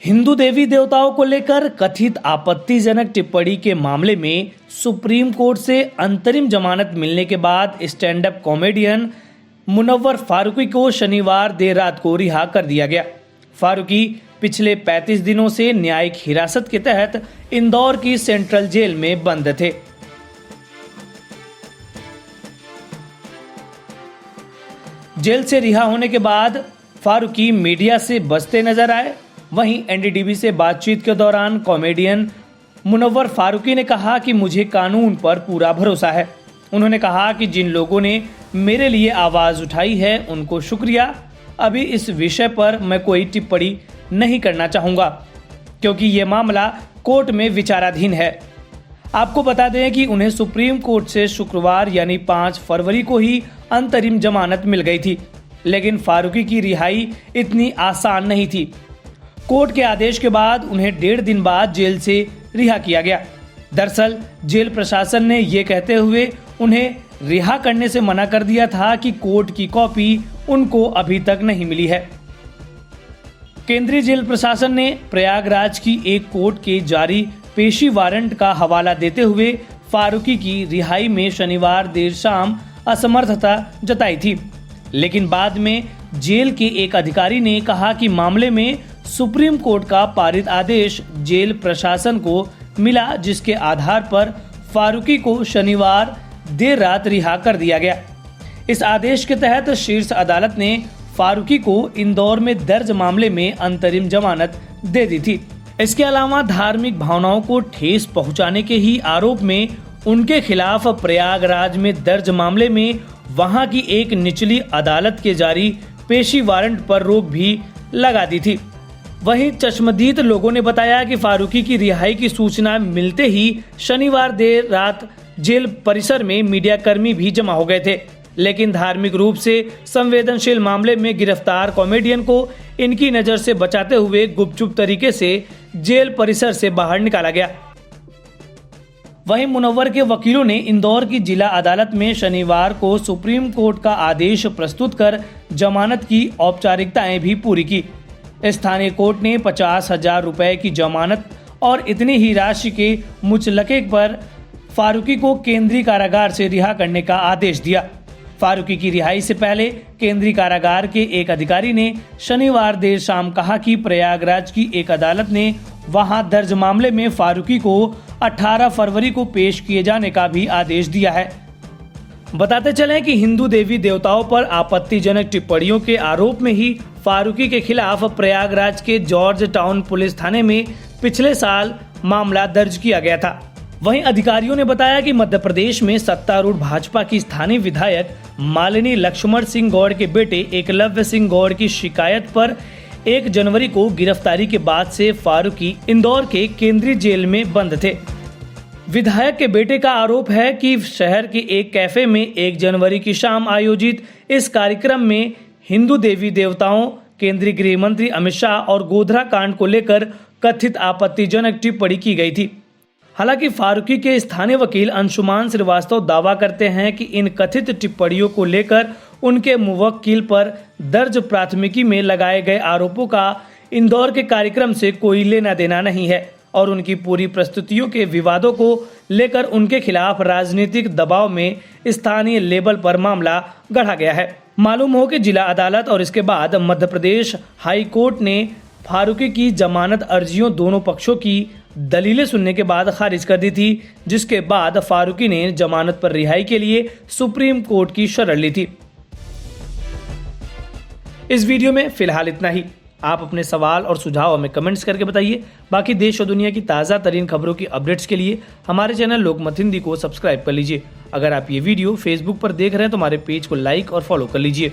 हिंदू देवी देवताओं को लेकर कथित आपत्तिजनक टिप्पणी के मामले में सुप्रीम कोर्ट से अंतरिम जमानत मिलने के बाद stand up comedian Munawar Faruqui को शनिवार देर रात को रिहा कर दिया गया। फारूकी पिछले 35 दिनों से न्यायिक हिरासत के तहत इंदौर की सेंट्रल जेल में बंद थे। जेल से रिहा होने के बाद फारूकी मीडिया से बचते नजर आए। वहीं एनडीटीवी से बातचीत के दौरान कॉमेडियन मुनव्वर फारूकी ने कहा कि मुझे कानून पर पूरा भरोसा है। उन्होंने कहा कि जिन लोगों ने मेरे लिए आवाज़ उठाई है उनको शुक्रिया। अभी इस विषय पर मैं कोई टिप्पणी नहीं करना चाहूँगा क्योंकि ये मामला कोर्ट में विचाराधीन है। आपको बता दें कि उन्हें सुप्रीम कोर्ट से शुक्रवार यानी 5 फरवरी को ही अंतरिम जमानत मिल गई थी, लेकिन फारूकी की रिहाई इतनी आसान नहीं थी। कोर्ट के आदेश के बाद उन्हें 1.5 दिन बाद जेल से रिहा किया गया। दरअसल जेल प्रशासन ने ये कहते हुए उन्हें रिहा करने से मना कर दिया था कि कोर्ट की कॉपी उनको अभी तक नहीं मिली है। केंद्रीय जेल प्रशासन ने प्रयागराज की एक कोर्ट के जारी पेशी वारंट का हवाला देते हुए फारूकी की रिहाई में शनिवार देर शाम असमर्थता जताई थी, लेकिन बाद में जेल के एक अधिकारी ने कहा कि मामले में सुप्रीम कोर्ट का पारित आदेश जेल प्रशासन को मिला, जिसके आधार पर फारूकी को शनिवार देर रात रिहा कर दिया गया। इस आदेश के तहत शीर्ष अदालत ने फारूकी को इंदौर में दर्ज मामले में अंतरिम जमानत दे दी थी। इसके अलावा धार्मिक भावनाओं को ठेस पहुंचाने के ही आरोप में उनके खिलाफ प्रयागराज में दर्ज मामले में वहां की एक निचली अदालत के जारी पेशी वारंट पर रोक भी लगा दी थी। वहीं चश्मदीद लोगों ने बताया कि फारूकी की रिहाई की सूचना मिलते ही शनिवार देर रात जेल परिसर में मीडियाकर्मी भी जमा हो गए थे, लेकिन धार्मिक रूप से संवेदनशील मामले में गिरफ्तार कॉमेडियन को इनकी नजर से बचाते हुए गुपचुप तरीके से जेल परिसर से बाहर निकाला गया। वहीं मुनव्वर के वकीलों ने इंदौर की जिला अदालत में शनिवार को सुप्रीम कोर्ट का आदेश प्रस्तुत कर जमानत की औपचारिकताएं भी पूरी की। स्थानीय कोर्ट ने 50,000 रुपए की जमानत और इतनी ही राशि के मुचलके पर फारूकी को केंद्रीय कारागार से रिहा करने का आदेश दिया। फारूकी की रिहाई से पहले केंद्रीय कारागार के एक अधिकारी ने शनिवार देर शाम कहा कि प्रयागराज की एक अदालत ने वहां दर्ज मामले में फारूकी को 18 फरवरी को पेश किए जाने का भी आदेश दिया है। बताते चलें कि हिंदू देवी देवताओं पर आपत्तिजनक टिप्पणियों के आरोप में ही फारूकी के खिलाफ प्रयागराज के जॉर्ज टाउन पुलिस थाने में पिछले साल मामला दर्ज किया गया था। वहीं अधिकारियों ने बताया कि मध्य प्रदेश में सत्तारूढ़ भाजपा की स्थानीय विधायक मालिनी लक्ष्मण सिंह गौड़ के बेटे एकलव्य सिंह गौड़ की शिकायत पर 1 जनवरी को गिरफ्तारी के बाद से फारूकी इंदौर के केंद्रीय जेल में बंद थे। विधायक के बेटे का आरोप है कि शहर के एक कैफे में 1 जनवरी की शाम आयोजित इस कार्यक्रम में हिंदू देवी देवताओं, केंद्रीय गृह मंत्री अमित शाह और गोधरा कांड को लेकर कथित आपत्तिजनक टिप्पणी की गई थी। हालांकि फारूकी के स्थानीय वकील अंशुमान श्रीवास्तव दावा करते हैं कि इन कथित टिप्पणियों को लेकर उनके मुवक्किल पर दर्ज प्राथमिकी में लगाए गए आरोपों का इंदौर के कार्यक्रम से कोई लेना देना नहीं है और उनकी पूरी प्रस्तुतियों के विवादों को लेकर उनके खिलाफ राजनीतिक दबाव में स्थानीय लेवल पर मामला गढ़ा गया है। मालूम हो कि जिला अदालत और इसके बाद मध्य प्रदेश हाई कोर्ट ने फारूकी की जमानत अर्जियों दोनों पक्षों की दलीलें सुनने के बाद खारिज कर दी थी, जिसके बाद फारूकी ने जमानत पर रिहाई के लिए सुप्रीम कोर्ट की शरण ली थी। इस वीडियो में फिलहाल इतना ही। आप अपने सवाल और सुझाव हमें कमेंट्स करके बताइए। बाकी देश और दुनिया की ताज़ा तरीन खबरों की अपडेट्स के लिए हमारे चैनल लोकमत हिंदी को सब्सक्राइब कर लीजिए। अगर आप ये वीडियो फेसबुक पर देख रहे हैं तो हमारे पेज को लाइक और फॉलो कर लीजिए।